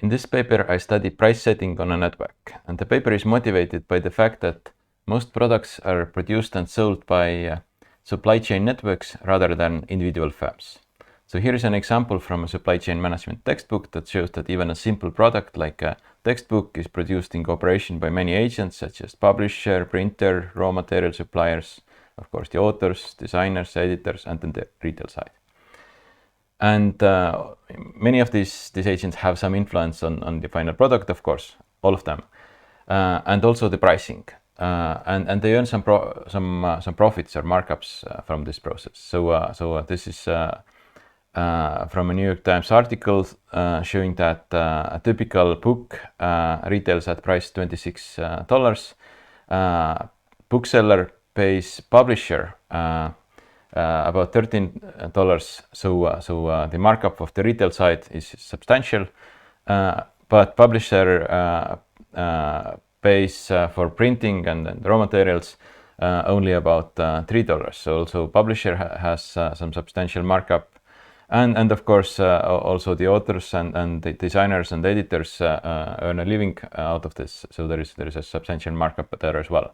In this paper, I study price setting on a network, and the paper is motivated by the fact that most products are produced and sold by supply chain networks rather than individual firms. So here is an example from a supply chain management textbook that shows that even a simple product like a textbook is produced in cooperation by many agents such as publisher, printer, raw material suppliers, of course the authors, designers, editors, and then the retail side. And many of these agents have some influence on the final product, of course, all of them, and also the pricing. And they earn some profits or markups from this process. So this is from a New York Times article showing that a typical book retails at price $26. Bookseller pays publisher about $13. So the markup of the retail side is substantial, but publisher pays for printing and raw materials only about $3. So also publisher has some substantial markup, and of course also the authors and the designers and editors earn a living out of this. So there is a substantial markup there as well.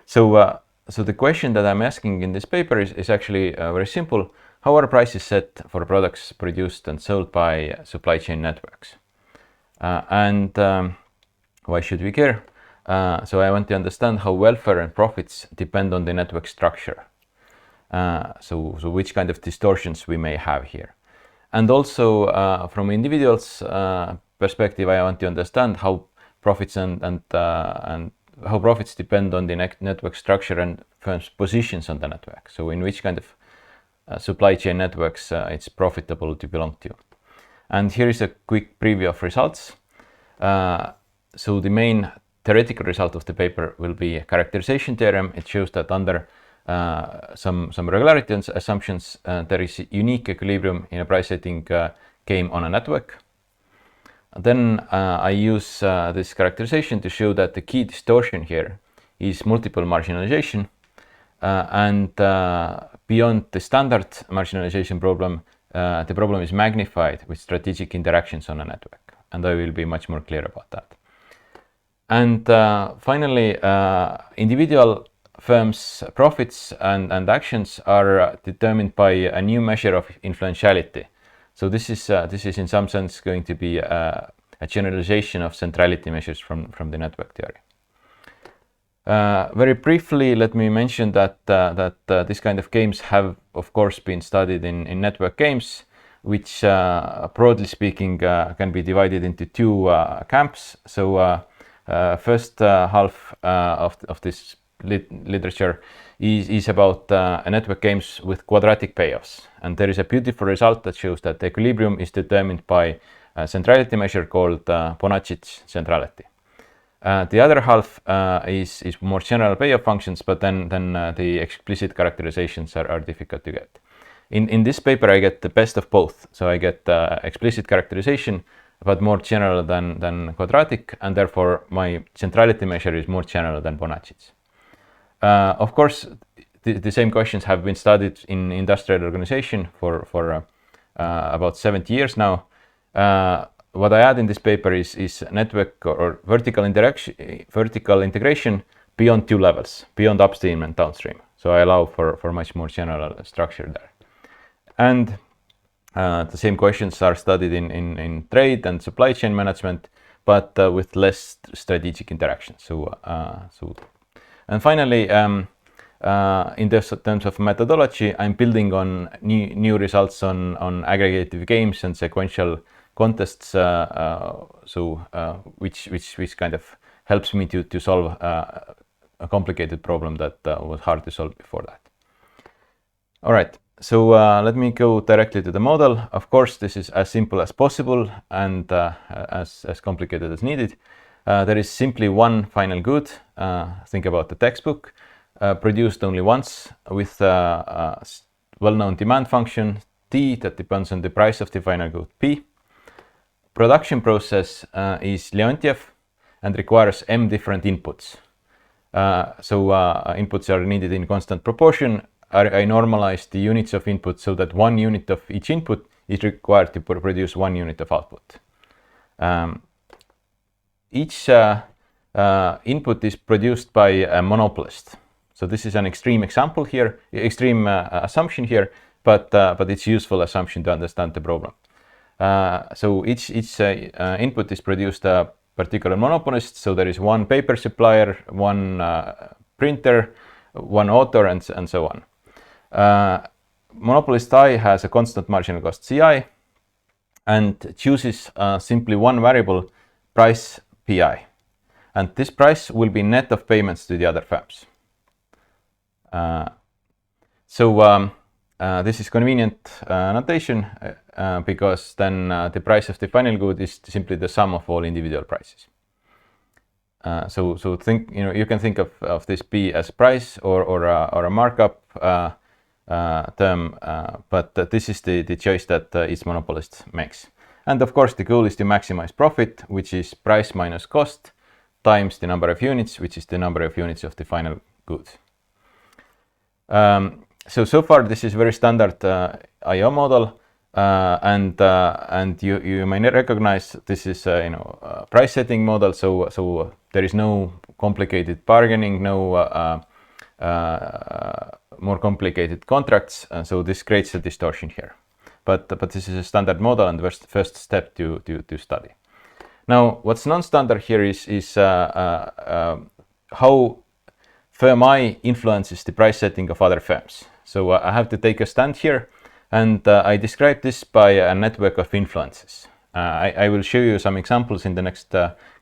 So the question that I'm asking in this paper is actually very simple. How are prices set for products produced and sold by supply chain networks? And why should we care? So I want to understand how welfare and profits depend on the network structure. So which kind of distortions we may have here. And also from individuals' perspective, I want to understand how profits and how profits depend on the network structure and firms' positions on the network. So in which kind of supply chain networks it's profitable to belong to. And here is a quick preview of results. So the main theoretical result of the paper will be a characterization theorem. It shows that under some regularity assumptions there is a unique equilibrium in a price setting game on a network. Then I use this characterization to show that the key distortion here is multiple marginalization, and beyond the standard marginalization problem, the problem is magnified with strategic interactions on a network, and I will be much more clear about that. And finally, individual firms' profits and actions are determined by a new measure of influentiality. So this is in some sense going to be a generalization of centrality measures from the network theory. Very briefly, let me mention that this kind of games have, of course, been studied in network games, which, broadly speaking, can be divided into two camps. So first half of this literature is about network games with quadratic payoffs, and there is a beautiful result that shows that the equilibrium is determined by a centrality measure called Bonacci's centrality. The other half is more general payoff functions, but then the explicit characterizations are difficult to get. In this paper I get the best of both, so I get explicit characterization but more general than quadratic, and therefore my centrality measure is more general than Bonacci's. Of course, the same questions have been studied in industrial organization for about 70 years now. What I add in this paper is network or vertical integration beyond two levels, beyond upstream and downstream. So I allow for much more general structure there. And the same questions are studied in trade and supply chain management, but with less strategic interactions. And finally, in terms of methodology, I'm building on new results on aggregative games and sequential contests, which kind of helps me to solve a complicated problem that was hard to solve before that. All right, so let me go directly to the model. Of course, this is as simple as possible and as complicated as needed. There is simply one final good. Think about the textbook, produced only once with a well-known demand function T that depends on the price of the final good P. Production process is Leontief and requires m different inputs. Inputs are needed in constant proportion. I normalize the units of input so that 1 unit of each input is required to produce 1 unit of output. Each input is produced by a monopolist. So this is an extreme example here, extreme assumption here, but it's useful assumption to understand the problem. So each input is produced a particular monopolist. So there is one paper supplier, one printer, one author, and so on. Monopolist I has a constant marginal cost Ci and chooses simply one variable, price Pi. And this price will be net of payments to the other firms. This is convenient notation because then the price of the final good is simply the sum of all individual prices. So think, you can think of this P as price or a markup term, but this is the choice that each monopolist makes. And of course, the goal is to maximize profit, which is price minus cost times the number of units, which is the number of units of the final good. So far this is very standard IO model, and you may recognize this is a price setting model. So there is no complicated bargaining, no more complicated contracts. So this creates a distortion here. But this is a standard model and the first step to study. Now, what's non-standard here is how firm I influences the price setting of other firms. So I have to take a stand here, and I describe this by a network of influences. I will show you some examples in the next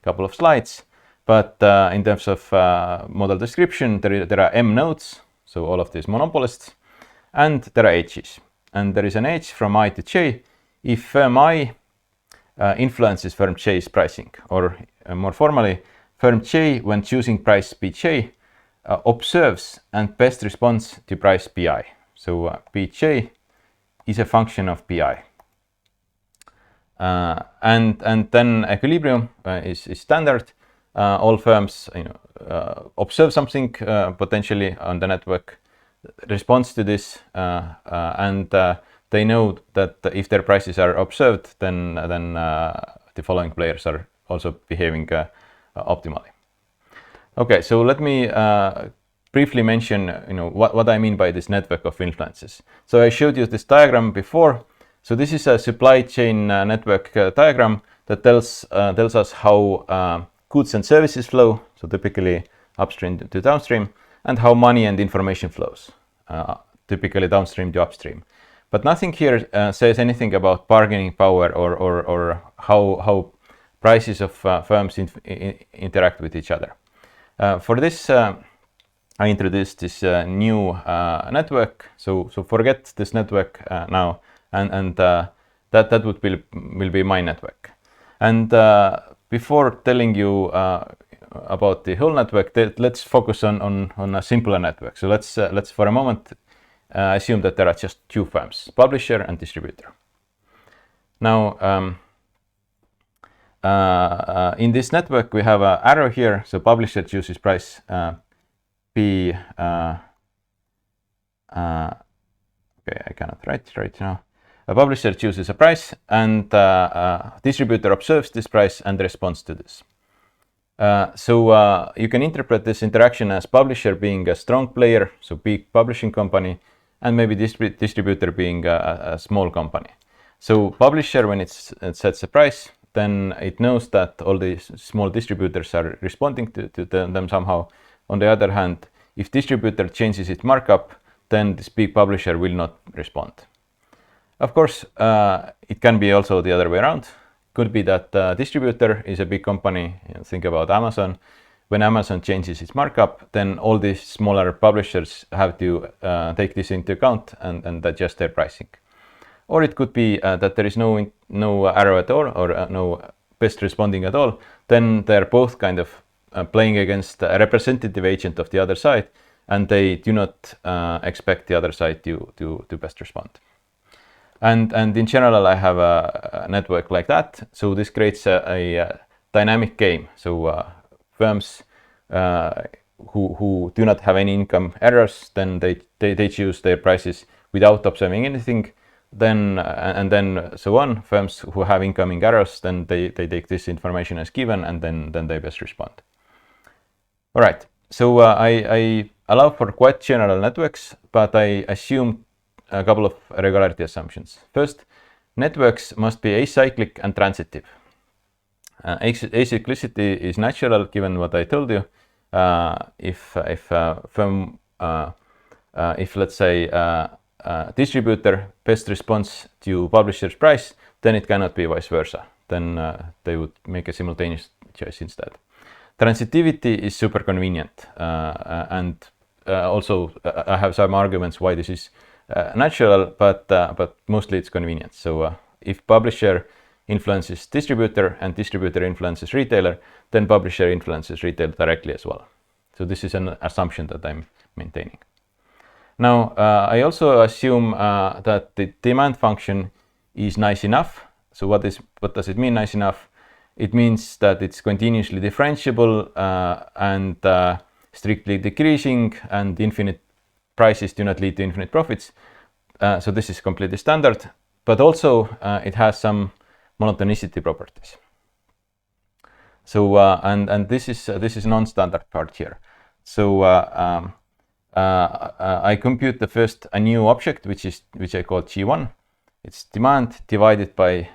couple of slides, but in terms of model description, there are M nodes, so all of these monopolists, and there are edges. And there is an edge from I to J if firm I influences firm J's pricing, or more formally, firm J, when choosing price Pj, observes and best responds to price Pi. So Pj is a function of Pi. And then equilibrium is standard. All firms observe something potentially on the network, responds to this, and they know that if their prices are observed, then the following players are also behaving optimally. Okay, so let me briefly mention what I mean by this network of influences. So I showed you this diagram before. So this is a supply chain network diagram that tells us how goods and services flow, so typically upstream to downstream, and how money and information flows, typically downstream to upstream. But nothing here says anything about bargaining power or how prices of firms interact with each other. For this, I introduced this new network. So forget this network now, and that will be my network. And before telling you about the whole network, let's focus on a simpler network. So let's for a moment assume that there are just two firms, publisher and distributor. Now, in this network, we have an arrow here. So publisher chooses price P. Okay, I cannot write right now. A publisher chooses a price, and distributor observes this price and responds to this. So you can interpret this interaction as publisher being a strong player, so big publishing company, and maybe distributor being a small company. So publisher, when it sets a price, then it knows that all the small distributors are responding to them somehow. On the other hand, if distributor changes its markup, then this big publisher will not respond. Of course, it can be also the other way around. Could be that distributor is a big company. Think about Amazon. When Amazon changes its markup, then all these smaller publishers have to take this into account and adjust their pricing. Or it could be that there is no arrow at all, or no best responding at all. Then they're both kind of playing against a representative agent of the other side, and they do not expect the other side to best respond. And in general, I have a network like that. So this creates a dynamic game. So firms who do not have any income errors, then they choose their prices without observing anything. then and then so on. Firms who have incoming errors, then they take this information as given, and then they best respond. All right, so I allow for quite general networks, but I assume a couple of regularity assumptions. First, networks must be acyclic and transitive. Acyclicity is natural, given what I told you. If let's say distributor best responds to publisher's price, then it cannot be vice versa. Then they would make a simultaneous choice instead. Transitivity is super convenient, and also I have some arguments why this is natural, but mostly it's convenient. So if publisher influences distributor and distributor influences retailer, then publisher influences retailer directly as well. So this is an assumption that I'm maintaining. Now, I also assume that the demand function is nice enough. So what does it mean, nice enough? It means that it's continuously differentiable and strictly decreasing, and infinite prices do not lead to infinite profits. So this is completely standard, but also it has some monotonicity properties. So and this is non-standard part here. So I compute a new object which I call G1. It's demand divided by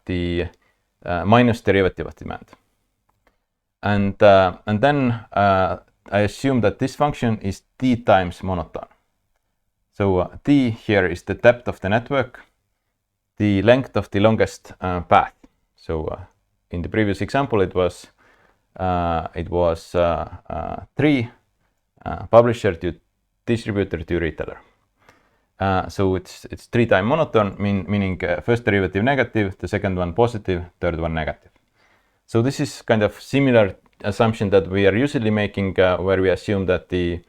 the minus derivative of demand, and then I assume that this function is t times monotone. So t here is the depth of the network, the length of the longest path. So in the previous example, it was 3 publisher to distributor to retailer. So it's 3 times monotone, meaning first derivative negative, the second one positive, third one negative. So this is kind of similar assumption that we are usually making, where we assume that the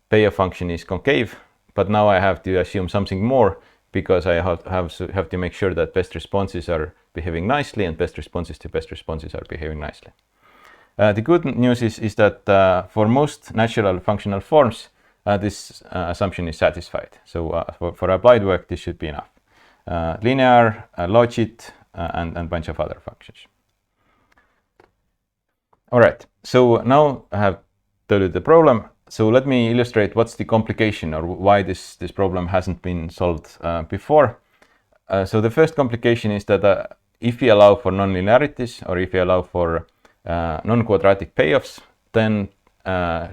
payoff function is concave, but now I have to assume something more, because I have to make sure that best responses are behaving nicely and best responses to best responses are behaving nicely. The good news is that for most natural functional forms, this assumption is satisfied. So for applied work, this should be enough. Linear, logit, and a bunch of other functions. All right, so now I have told you the problem. So let me illustrate what's the complication, or why this problem hasn't been solved before. So the first complication is that if we allow for nonlinearities, or if we allow for non-quadratic payoffs, then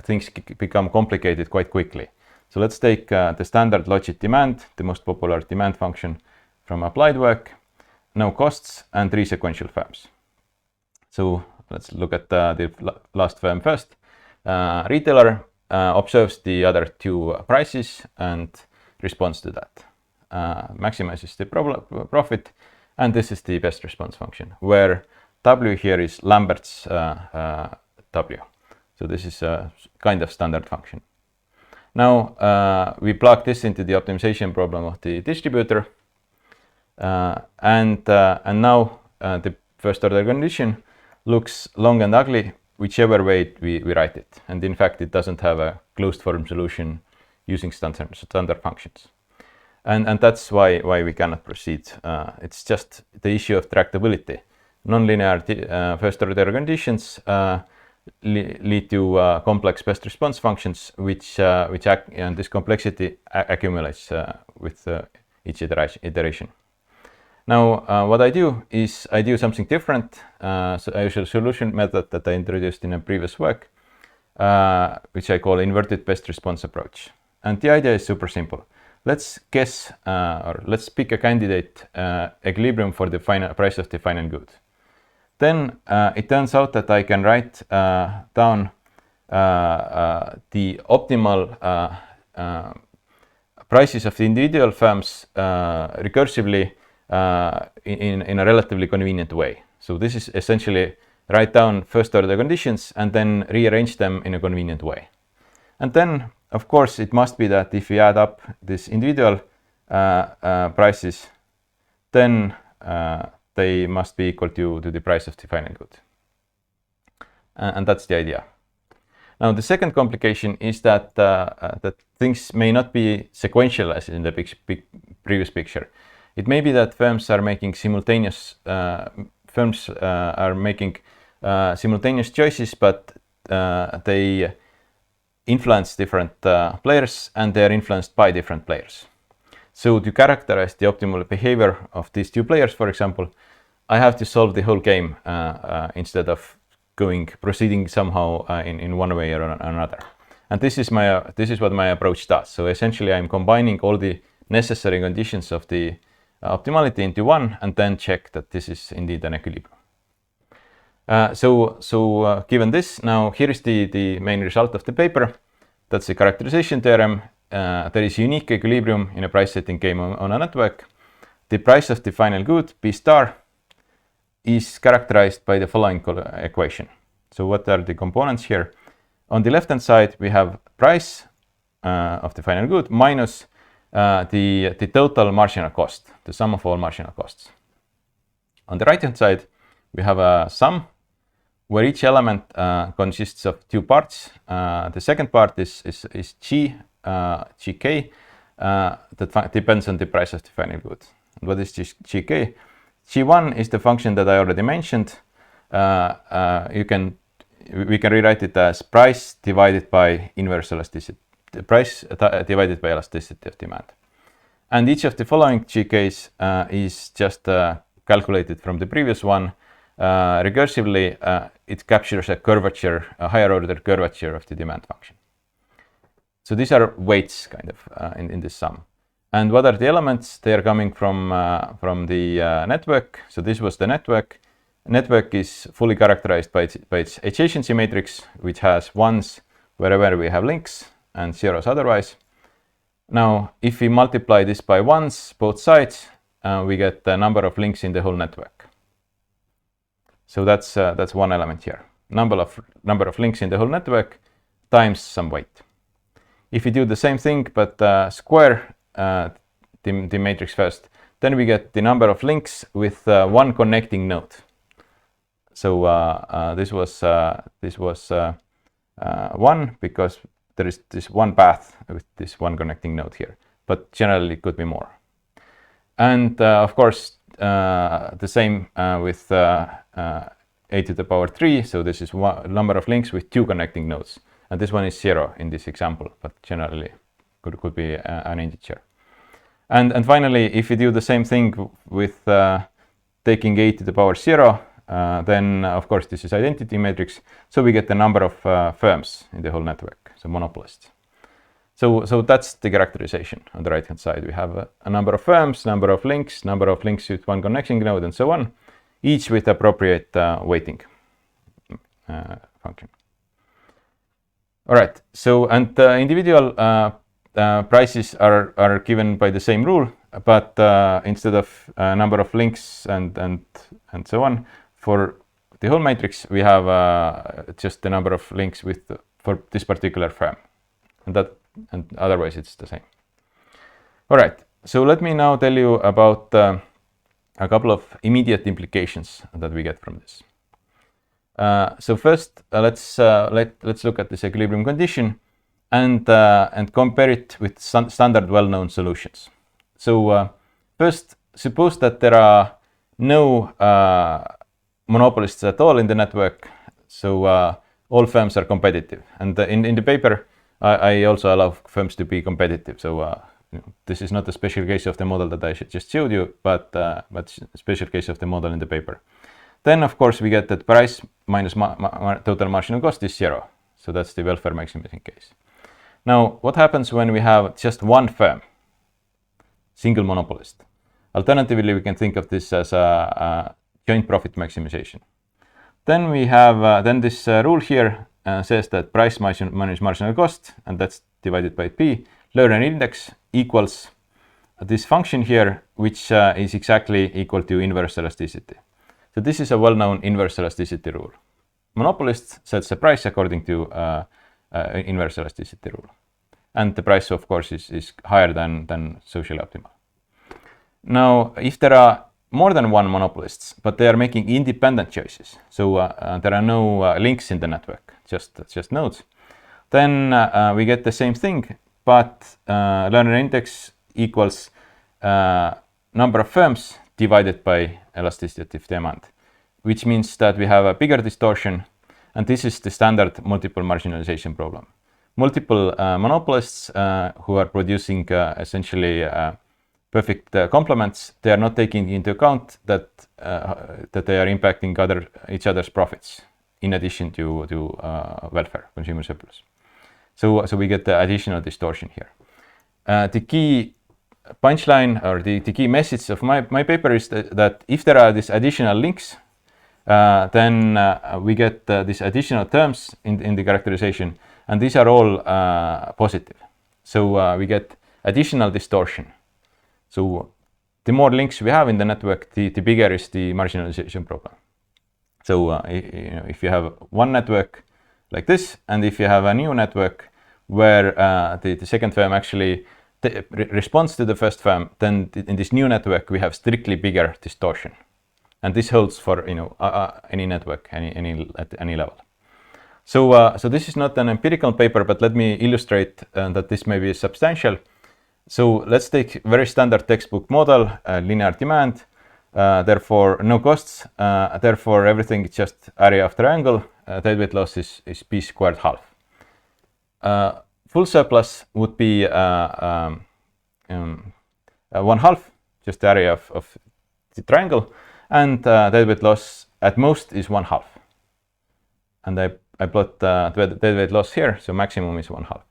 things become complicated quite quickly. So let's take the standard logit demand, the most popular demand function from applied work, now costs, and 3 sequential firms. So let's look at the last firm first. Retailer observes the other 2 prices and responds to that. Maximizes the profit, and this is the best response function, where W here is Lambert's W. So this is a kind of standard function. Now we plug this into the optimization problem of the distributor, and now the first order condition looks long and ugly whichever way we write it. And in fact, it doesn't have a closed form solution using standard functions. And that's why we cannot proceed. It's just the issue of tractability. Nonlinear first order conditions lead to complex best response functions, which and this complexity accumulates with each iteration. Now, what I do is I do something different. So I use a solution method that I introduced in a previous work, which I call inverted best response approach. And the idea is super simple. Let's guess, or let's pick a candidate equilibrium for the final price of the final good. Then it turns out that I can write down the optimal prices of the individual firms recursively in a relatively convenient way. So this is essentially write down first order conditions and then rearrange them in a convenient way. And then, of course, it must be that if we add up these individual prices, then they must be equal to the price of the final good. And that's the idea. Now, the second complication is that things may not be sequential as in the previous picture. It may be that firms are making simultaneous choices, but they influence different players, and they are influenced by different players. So to characterize the optimal behavior of these two players, for example, I have to solve the whole game instead of proceeding somehow in one way or another. And this is what my approach does. So essentially, I'm combining all the necessary conditions of the optimality into one, and then check that this is indeed an equilibrium. Given this, now here is the main result of the paper. That's the characterization theorem. There is unique equilibrium in a price setting game on a network. The price of the final good, B star, is characterized by the following equation. So what are the components here? On the left hand side, we have price of the final good minus the total marginal cost, the sum of all marginal costs. On the right hand side, we have a sum where each element consists of two parts. The second part is GK, that depends on the price of the final good. And what is this GK? G1 is the function that I already mentioned. We can rewrite it as price divided by inverse elasticity, the price divided by elasticity of demand. And each of the following GKs is just calculated from the previous one. Recursively, it captures a curvature, a higher order curvature of the demand function. So these are weights kind of in this sum. And what are the elements? They are coming from the network. So this was the network. Network is fully characterized by its adjacency matrix, which has ones wherever we have links and zeros otherwise. Now, if we multiply this by ones, both sides, we get the number of links in the whole network. So that's one element here. Number of links in the whole network times some weight. If we do the same thing but square the matrix first, then we get the number of links with one connecting node. So this was one because there is this one path with this one connecting node here, but generally it could be more. And of course, the same with a to the power 3. So this is one number of links with two connecting nodes. And this one is 0 in this example, but generally could be an integer. And finally, if we do the same thing with taking a to the power 0, then of course this is identity matrix. So we get the number of firms in the whole network, so monopolists. So that's the characterization on the right hand side. We have a number of firms, number of links with one connecting node, and so on, each with appropriate weighting function. All right. So and individual prices are given by the same rule, but instead of number of links and so on, for the whole matrix we have just the number of links for this particular firm, and otherwise it's the same. All right. So let me now tell you about a couple of immediate implications that we get from this. So first, let's look at this equilibrium condition and compare it with standard well-known solutions. So first, suppose that there are no monopolists at all in the network. So all firms are competitive, and in the paper I also allow firms to be competitive. So this is not a special case of the model that I just showed you, but a special case of the model in the paper. Then, of course, we get that price minus total marginal cost is 0. So that's the welfare maximizing case. Now, what happens when we have just one firm, single monopolist? Alternatively, we can think of this as a joint profit maximization. Then we have this rule here says that price minus marginal cost, and that's divided by P, Lerner index equals this function here, which is exactly equal to inverse elasticity. So this is a well-known inverse elasticity rule. Monopolist sets the price according to inverse elasticity rule. And the price, of course, is higher than socially optimal. Now, if there are more than one monopolists, but they are making independent choices, so there are no links in the network, just nodes, then we get the same thing, but Lerner index equals number of firms divided by elasticity of demand, which means that we have a bigger distortion, and this is the standard multiple marginalization problem. Multiple monopolists who are producing essentially perfect complements, they are not taking into account that they are impacting each other's profits in addition to welfare, consumer surplus. So we get the additional distortion here. The key punchline or the key message of my paper is that if there are these additional links, then we get these additional terms in the characterization, and these are all positive. So we get additional distortion. So the more links we have in the network, the bigger is the marginalization problem. So if you have one network like this, and if you have a new network where the second firm actually responds to the first firm, then in this new network we have strictly bigger distortion, and this holds for any network, at any level. So this is not an empirical paper, but let me illustrate that this may be substantial. So let's take very standard textbook model, linear demand, therefore no costs, therefore everything is just area of triangle, deadweight loss is p squared half. Full surplus would be 1/2, just the area of the triangle, and deadweight loss at most is 1/2. And I plot the deadweight loss here, so maximum is 1/2.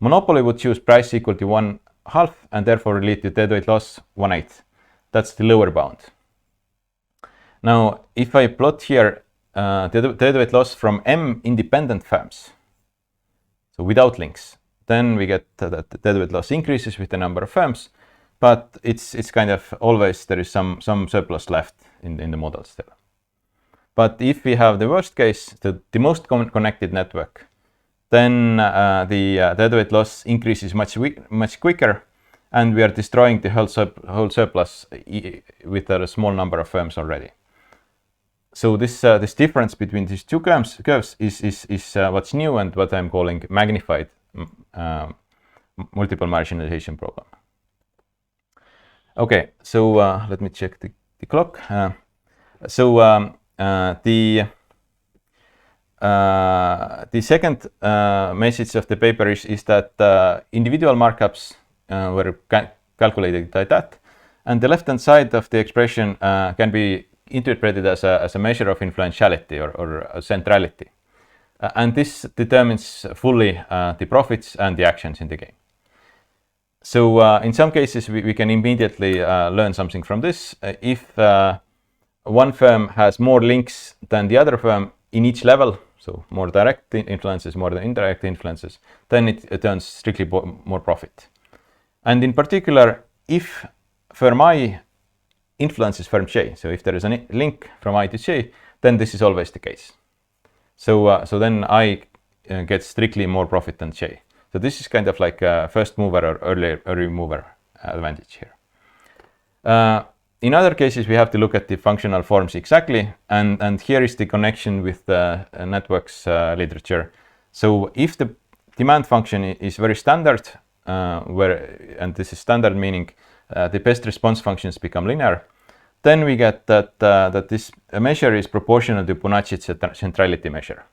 Monopoly would choose price equal to 1/2 and therefore lead to deadweight loss 1/8. That's the lower bound. Now, if I plot here the deadweight loss from m independent firms, so without links, then we get that the deadweight loss increases with the number of firms, but it's kind of always there is some surplus left in the model still. But if we have the worst case, the most connected network, then the deadweight loss increases much quicker, and we are destroying the whole surplus with a small number of firms already. So this difference between these two curves is what's new and what I'm calling magnified multiple marginalization problem. Okay, so let me check the clock. The second message of the paper is that individual markups were calculated like that, and the left-hand side of the expression can be interpreted as a measure of influentiality or centrality, and this determines fully the profits and the actions in the game. So in some cases we can immediately learn something from this. If one firm has more links than the other firm in each level, so more direct influences, more than indirect influences, then it turns strictly more profit. And in particular, if firm I influences firm J, so if there is a link from I to J, then this is always the case. So then I gets strictly more profit than J. So this is kind of like a first mover or early mover advantage here. In other cases, we have to look at the functional forms exactly, and here is the connection with the networks literature. So if the demand function is very standard, and this is standard meaning the best response functions become linear, then we get that this measure is proportional to Bonacci's centrality measure.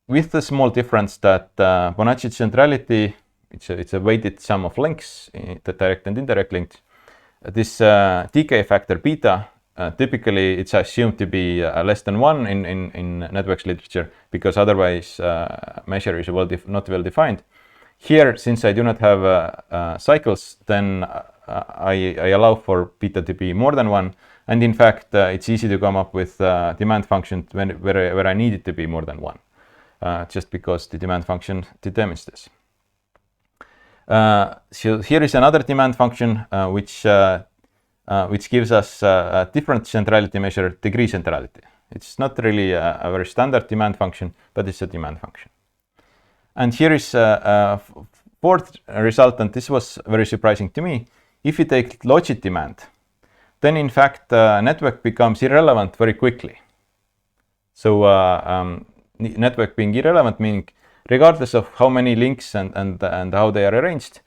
With the small difference that Bonacci's centrality, it's a weighted sum of links, the direct and indirect links. This decay factor beta, typically it's assumed to be less than 1 in networks literature, because otherwise measure is not well defined. Here, since I do not have cycles, then I allow for beta to be more than 1, and in fact it's easy to come up with demand function where I need it to be more than 1, just because the demand function determines this. So here is another demand function which gives us a different centrality measure, degree centrality. It's not really a very standard demand function, but it's a demand function. And here is a fourth result, and this was very surprising to me. If you take logit demand, then in fact network becomes irrelevant very quickly. So network being irrelevant meaning regardless of how many links and how they are arranged,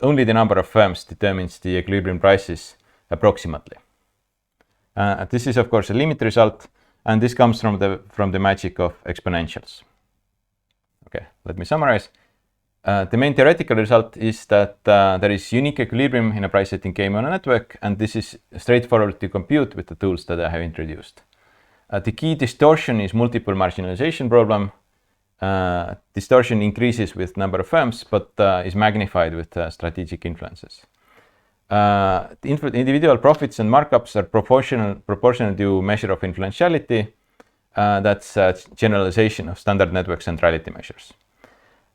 only the number of firms determines the equilibrium prices approximately. This is of course a limit result, and this comes from the magic of exponentials. Okay, let me summarize. The main theoretical result is that there is unique equilibrium in a price setting game on a network, and this is straightforward to compute with the tools that I have introduced. The key distortion is multiple marginalization problem. Distortion increases with number of firms, but is magnified with strategic influences. The individual profits and markups are proportional to measure of influentiality. That's a generalization of standard network centrality measures.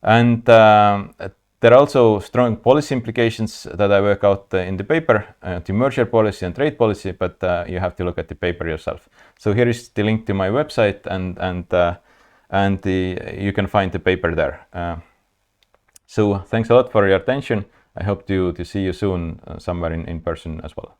And there are also strong policy implications that I work out in the paper to merger policy and trade policy, but you have to look at the paper yourself. So here is the link to my website, and you can find the paper there. So thanks a lot for your attention. I hope to see you soon somewhere in person as well.